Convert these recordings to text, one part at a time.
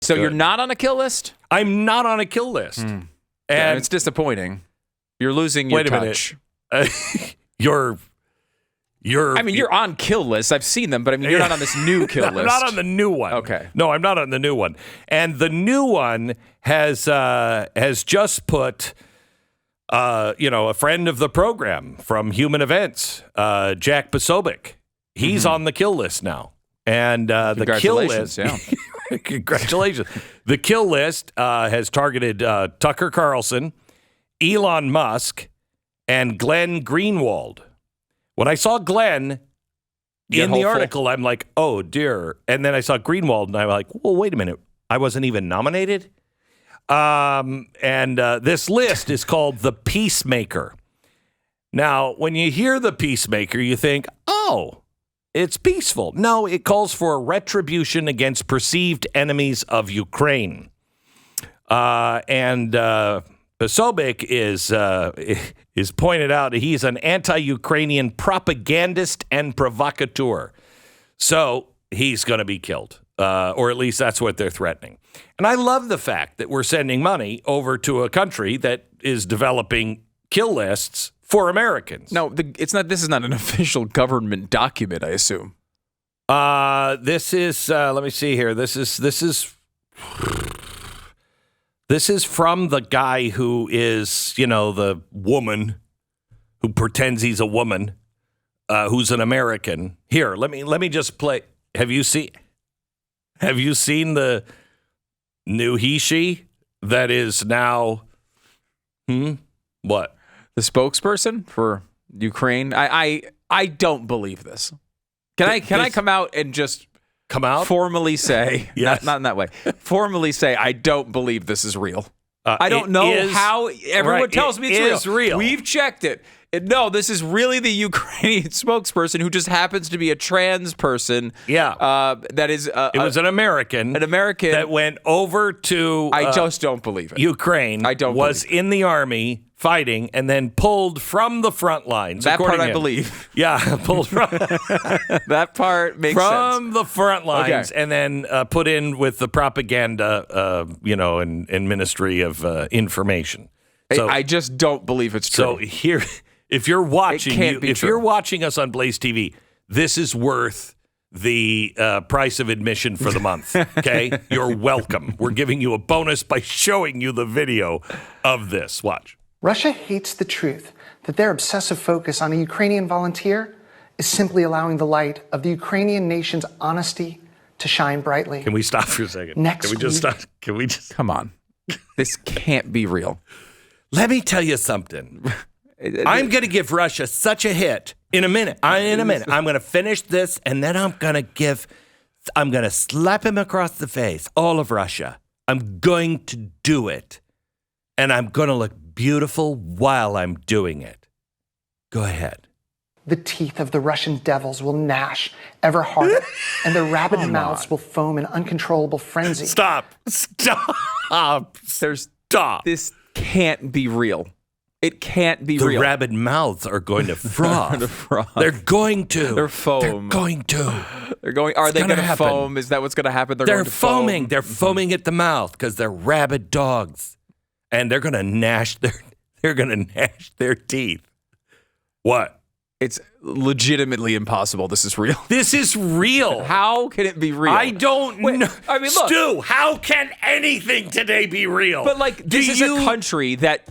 So you're not on a kill list? I'm not on a kill list. And And it's disappointing. You're losing your touch. You're I mean, you're on kill lists. I've seen them, but I mean, you're not on this new kill list. I'm not on the new one. Okay. No, I'm not on the new one. And the new one has just put, a friend of the program from Human Events, Jack Posobiec. He's on the kill list now. And the kill list, congratulations. The kill list has targeted Tucker Carlson, Elon Musk, and Glenn Greenwald. When I saw Glenn in the article, I'm like, oh, dear. And then I saw Greenwald, and I'm like, well, wait a minute. I wasn't even nominated? And this list is called The Peacemaker. Now, when you hear The Peacemaker, you think, oh, it's peaceful. No, it calls for retribution against perceived enemies of Ukraine. And Posobiec is pointed out he's an anti-Ukrainian propagandist and provocateur. So he's going to be killed, or at least that's what they're threatening. And I love the fact that we're sending money over to a country that is developing kill lists for Americans. No, it's not. This is not an official government document, I assume. This is. Let me see here. This is from the guy who is, the woman who pretends he's a woman, who's an American. Here, let me just play. Have you seen the new he/she that is now? What? The spokesperson for Ukraine. I don't believe this. Can I come out and just come out? Formally say, yes. not in that way, formally say, I don't believe this is real. I don't know how everyone tells me it's real. We've checked it. No, this is really the Ukrainian spokesperson who just happens to be a trans person. Yeah. That is... it was an American. An American. That went over to... I just don't believe it. Ukraine. I don't was believe it. in the army fighting and then pulled from the front lines. That part I believe. Yeah, pulled from... that part makes sense. From the front lines and then put in with the propaganda, and Ministry of Information. So, I just don't believe it's true. So here... If you're watching us on Blaze TV, this is worth the price of admission for the month. Okay, you're welcome. We're giving you a bonus by showing you the video of this. Watch. Russia hates the truth that their obsessive focus on a Ukrainian volunteer is simply allowing the light of the Ukrainian nation's honesty to shine brightly. Can we stop for a second? Can we just come on? This can't be real. Let me tell you something. I'm going to give Russia such a hit in a minute. I'm going to finish this, and then I'm going to slap him across the face, all of Russia. I'm going to do it, and I'm going to look beautiful while I'm doing it. Go ahead. The teeth of the Russian devils will gnash ever harder, and their rabid mouths will foam in uncontrollable frenzy. Stop. This can't be real. It can't be real. The rabid mouths are going to froth. They're going to. They're foam. They're going to. They're going. Are they going to foam? Is that what's going to happen? They're going to foaming. Foam. They're foaming at the mouth because they're rabid dogs, and they're going to gnash their teeth. What? It's legitimately impossible. This is real. This is real. How can it be real? I don't know. I mean, look, Stu, how can anything today be real? But this is a country that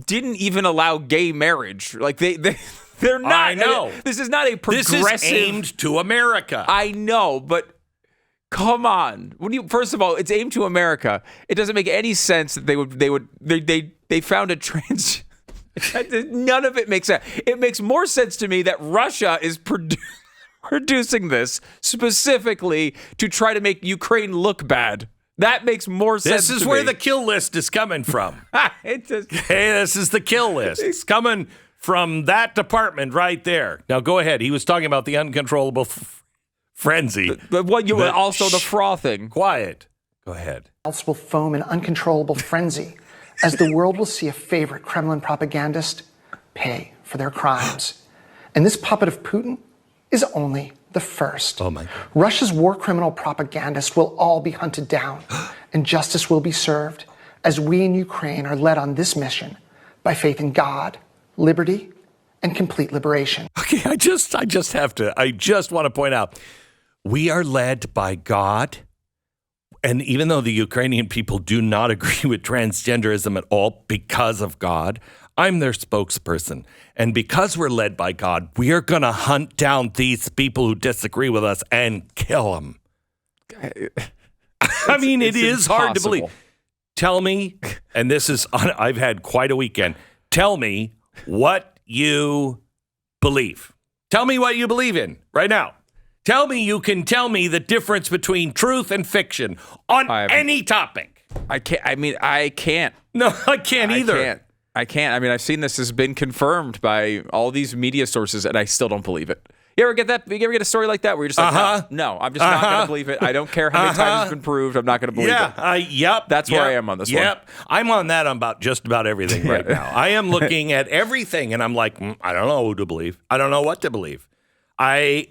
didn't even allow gay marriage. Like they're not. I know. This is not a progressive. This is aimed to America. I know, but come on. First of all, it's aimed to America. It doesn't make any sense that they found a trans. None of it makes sense. It makes more sense to me that Russia is producing this specifically to try to make Ukraine look bad. That makes more sense. This is where the kill list is coming from. This is the kill list. It's coming from that department right there. Now go ahead. He was talking about the uncontrollable frenzy. The frothing. Quiet. Go ahead. Mouths will foam in uncontrollable frenzy, as the world will see a favorite Kremlin propagandist pay for their crimes. And this puppet of Putin is only the first. Oh my God. Russia's war criminal propagandists will all be hunted down, and justice will be served as we in Ukraine are led on this mission by faith in God, liberty, and complete liberation. Okay, I just want to point out, we are led by God. And even though the Ukrainian people do not agree with transgenderism at all because of God, I'm their spokesperson. And because we're led by God, we are going to hunt down these people who disagree with us and kill them. I mean, it is hard to believe. Tell me, and this is, I've had quite a weekend. Tell me what you believe. Tell me what you believe in right now. Tell me you can tell me the difference between truth and fiction on any topic. I can't. I mean, I can't. No, I can't either. I can't. I mean, I've seen this has been confirmed by all these media sources, and I still don't believe it. You ever get that? You ever get a story like that where you're just like, no, I'm just not going to believe it. I don't care how many times it's been proved. I'm not going to believe it. Yep. That's where I am on this one. Yep. I'm on that on just about everything right now. I am looking at everything, and I'm like, I don't know who to believe. I don't know what to believe. I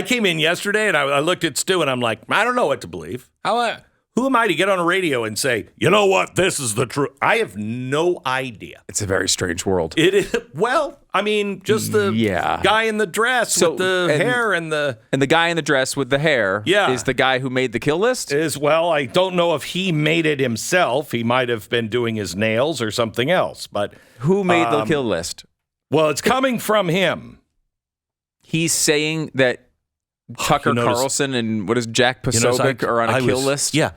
came in yesterday, and I looked at Stu, and I'm like, I don't know what to believe. Who am I to get on a radio and say, you know what, this is the truth? I have no idea. It's a very strange world. It is. Well, I mean, just the guy in the dress with the hair and the... And the guy in the dress with the hair is the guy who made the kill list? Well, I don't know if he made it himself. He might have been doing his nails or something else, but... Who made the kill list? Well, it's coming from him. He's saying that Tucker Carlson and what is Jack Posobiec are on a kill list? Yeah.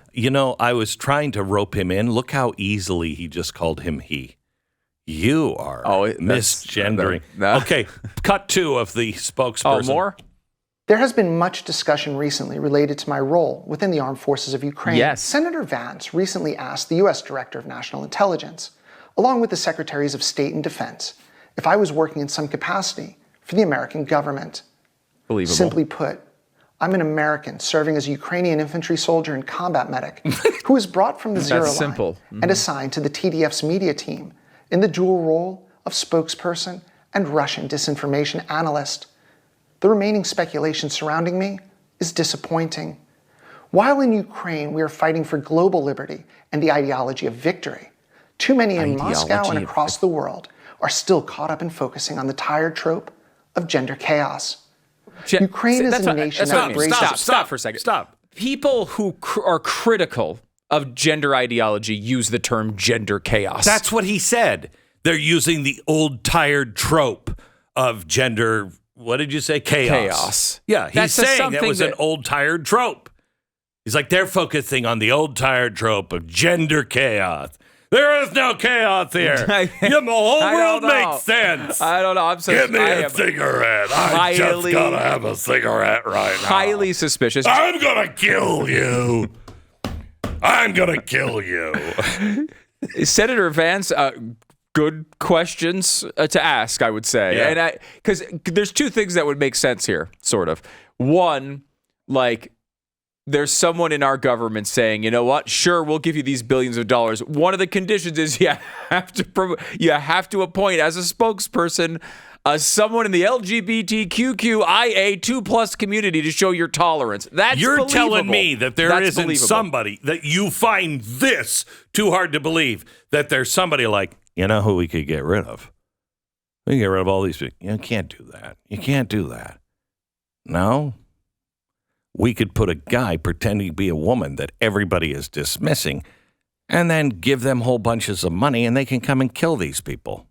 I was trying to rope him in. Look how easily he just called him he. You are misgendering. Okay, cut 2 of the spokesperson. Oh, more? There has been much discussion recently related to my role within the armed forces of Ukraine. Yes. Senator Vance recently asked the U.S. Director of National Intelligence, along with the Secretaries of State and Defense, if I was working in some capacity for the American government. Believable. Simply put, I'm an American serving as a Ukrainian infantry soldier and combat medic who was brought from the zero line and assigned to the TDF's media team in the dual role of spokesperson and Russian disinformation analyst. The remaining speculation surrounding me is disappointing. While in Ukraine we are fighting for global liberty and the ideology of victory, too many in Moscow and across the world are still caught up in focusing on the tired trope of gender chaos. Ukraine is a nation that embraces... Stop for a second. Stop. People who are critical of gender ideology use the term gender chaos. That's what he said. They're using the old tired trope of gender, what did you say? Chaos. Yeah, he's saying that was an old tired trope. He's like, they're focusing on the old tired trope of gender chaos. There is no chaos here. The whole world makes sense. I don't know. Give me a cigarette. I just gotta have a cigarette right now. Highly suspicious. I'm gonna kill you. I'm gonna kill you. Senator Vance, good questions to ask, I would say. Yeah. And because there's 2 things that would make sense here, sort of. One, like, there's someone in our government saying, you know what? Sure, we'll give you these billions of dollars. One of the conditions is you have to appoint as a spokesperson someone in the LGBTQIA2+ community to show your tolerance. That's You're believable. telling me that there isn't somebody that you find this too hard to believe, that there's somebody like, you know who we could get rid of? We can get rid of all these people. You can't do that. You can't do that. No? We could put a guy pretending to be a woman that everybody is dismissing and then give them whole bunches of money and they can come and kill these people.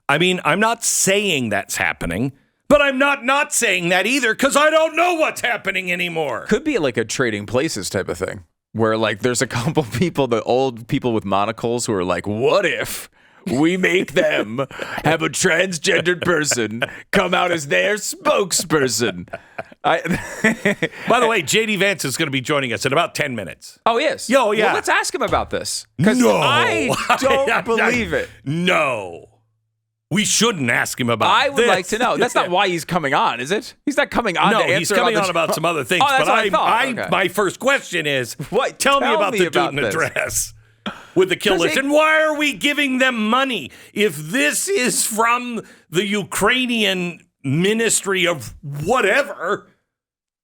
I mean, I'm not saying that's happening, but I'm not saying that either because I don't know what's happening anymore. Could be like a trading places type of thing where like there's a couple people, the old people with monocles who are like, what if we make them have a transgendered person come out as their spokesperson? By the way, J.D. Vance is going to be joining us in about 10 minutes. Oh, he is? Oh, yeah. Well, let's ask him about this. Because I don't believe it. No. We shouldn't ask him about I would like to know. That's not why he's coming on, is it? He's not coming on to answer. No, he's coming on about some other things. Oh, that's but what I thought. Okay. My first question is, what? Tell me about the dude in the dress with the kill list. And why are we giving them money? If this is from the Ukrainian Ministry of whatever.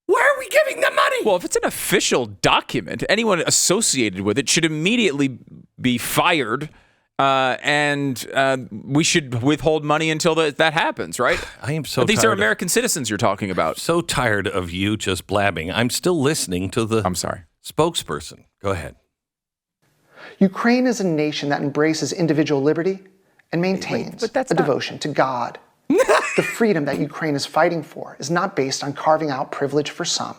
Where are we giving the money? Well, if it's an official document, anyone associated with it should immediately be fired, and we should withhold money until that happens, right? I am so But these tired are American citizens you're talking about. So tired of you just blabbing. I'm still listening to the I'm sorry. Spokesperson. Go ahead. Ukraine is a nation that embraces individual liberty and maintains a devotion to God. The freedom that Ukraine is fighting for is not based on carving out privilege for some,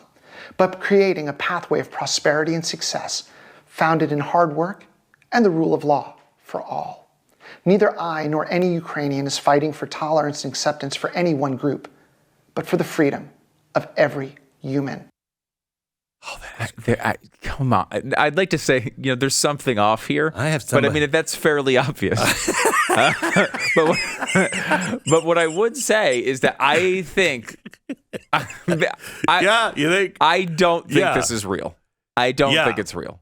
but creating a pathway of prosperity and success founded in hard work and the rule of law for all. Neither I nor any Ukrainian is fighting for tolerance and acceptance for any one group, but for the freedom of every human. Oh, come on. I'd like to say, there's something off here. I have some, but I mean, that's fairly obvious. But what I would say is that I think, you think? I don't think this is real. I don't think it's real.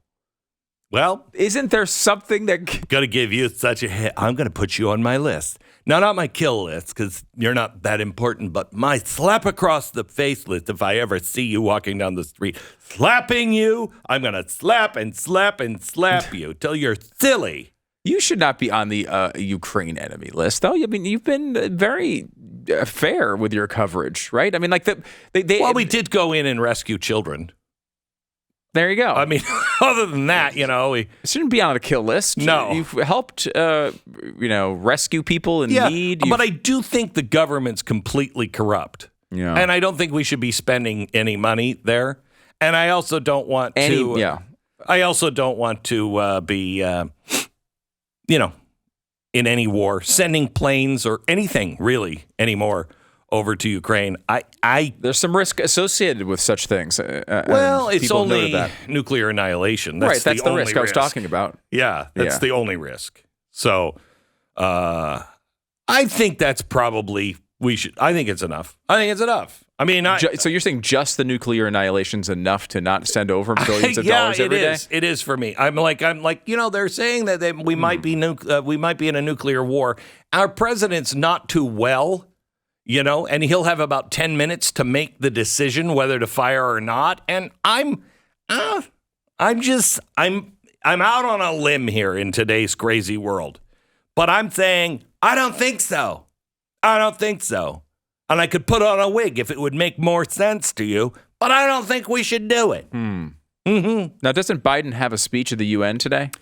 Well, isn't there something that going to give you such a hit? I'm going to put you on my list. Now, not my kill list because you're not that important, but my slap across the face list. If I ever see you walking down the street slapping you, I'm going to slap and slap and slap you till you're silly. You should not be on the Ukraine enemy list, though. I mean, you've been very fair with your coverage, right? I mean, like we did go in and rescue children. There you go. I mean, other than that, we shouldn't be on a kill list. No, you've helped, rescue people in need. But I do think the government's completely corrupt. Yeah, and I don't think we should be spending any money there. And I also don't want to. Yeah, I also don't want to be, in any war, sending planes or anything really anymore over to Ukraine. There's some risk associated with such things. Well, it's only nuclear annihilation. That's the risk I was talking about. Yeah, that's the only risk. So I think that's probably I think it's enough. I mean, so you're saying just the nuclear annihilation's enough to not send over billions of dollars every day? It is for me. I'm like, they're saying that we might be in a nuclear war. Our president's not too well. And he'll have about 10 minutes to make the decision whether to fire or not. And I'm out on a limb here in today's crazy world. But I'm saying, I don't think so. And I could put on a wig if it would make more sense to you, but I don't think we should do it. Mm-hmm. Now, doesn't Biden have a speech at the UN today?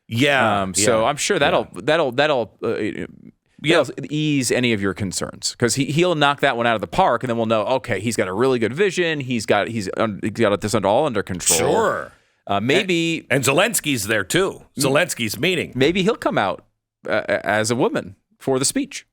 Yeah. So I'm sure that'll ease any of your concerns because he'll knock that one out of the park, and then we'll know. Okay, he's got a really good vision. He's got this all under control. Sure. Maybe and Zelensky's there too. Zelensky's meeting. Maybe he'll come out as a woman for the speech.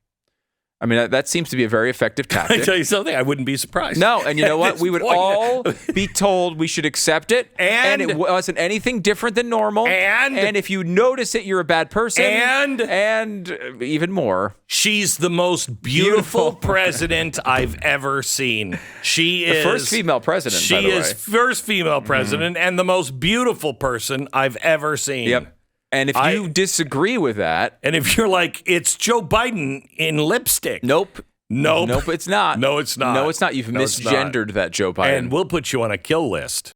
I mean, that seems to be a very effective tactic. I tell you something, I wouldn't be surprised. No, and you know what? We would all be told we should accept it, and it wasn't anything different than normal. And if you notice it, you're a bad person. And even more, she's the most beautiful president I've ever seen. She is the first female president. She is first female president and the most beautiful person I've ever seen. Yep. And if you disagree with that... And if you're like, it's Joe Biden in lipstick. Nope, it's not. No, it's not. No, it's not. You've misgendered that Joe Biden. And we'll put you on a kill list.